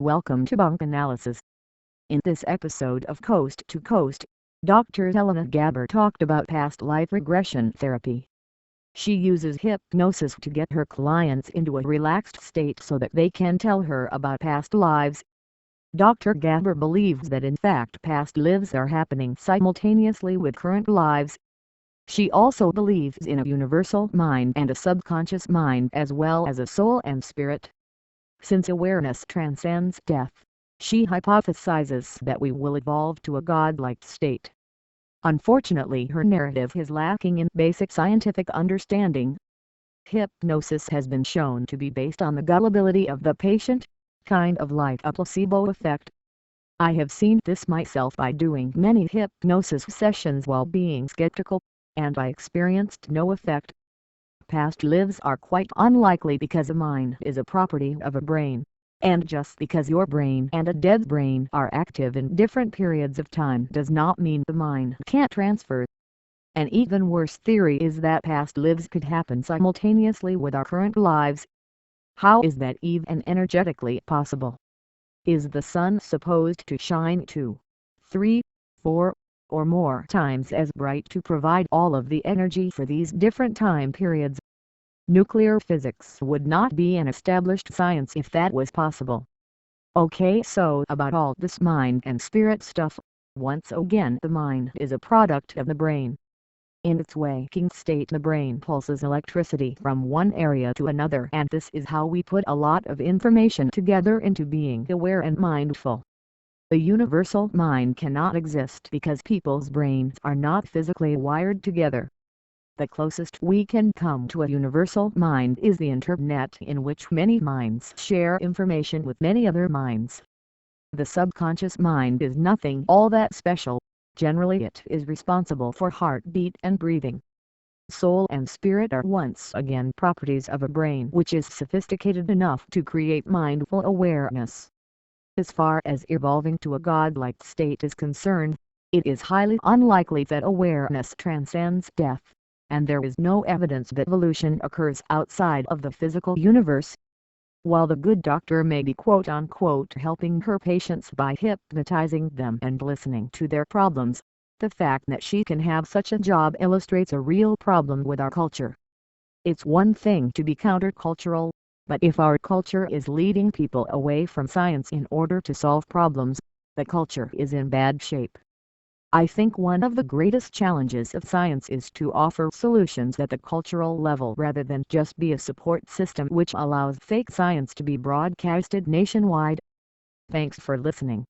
Welcome to Bunk Analysis. In this episode of Coast to Coast, Dr. Helena Gabor talked about past life regression therapy. She uses hypnosis to get her clients into a relaxed state so that they can tell her about past lives. Dr. Gabor believes that in fact past lives are happening simultaneously with current lives. She also believes in a universal mind and a subconscious mind as well as a soul and spirit. Since awareness transcends death, she hypothesizes that we will evolve to a godlike state. Unfortunately, her narrative is lacking in basic scientific understanding. Hypnosis has been shown to be based on the gullibility of the patient, kind of like a placebo effect. I have seen this myself by doing many hypnosis sessions while being skeptical, and I experienced no effect. Past lives are quite unlikely because a mind is a property of a brain, and just because your brain and a dead brain are active in different periods of time does not mean the mind can't transfer. An even worse theory is that past lives could happen simultaneously with our current lives. How is that even energetically possible? Is the sun supposed to shine 2, 3, 4, or more times as bright to provide all of the energy for these different time periods? Nuclear physics would not be an established science if that was possible. Okay, so about all this mind and spirit stuff, once again the mind is a product of the brain. In its waking state the brain pulses electricity from one area to another, and this is how we put a lot of information together into being aware and mindful. The universal mind cannot exist because people's brains are not physically wired together. The closest we can come to a universal mind is the internet, in which many minds share information with many other minds. The subconscious mind is nothing all that special. Generally it is responsible for heartbeat and breathing. Soul and spirit are once again properties of a brain which is sophisticated enough to create mindful awareness. As far as evolving to a godlike state is concerned, it is highly unlikely that awareness transcends death, and there is no evidence that evolution occurs outside of the physical universe. While the good doctor may be quote-unquote helping her patients by hypnotizing them and listening to their problems, the fact that she can have such a job illustrates a real problem with our culture. It's one thing to be countercultural, but if our culture is leading people away from science in order to solve problems, the culture is in bad shape. I think one of the greatest challenges of science is to offer solutions at the cultural level rather than just be a support system which allows fake science to be broadcasted nationwide. Thanks for listening.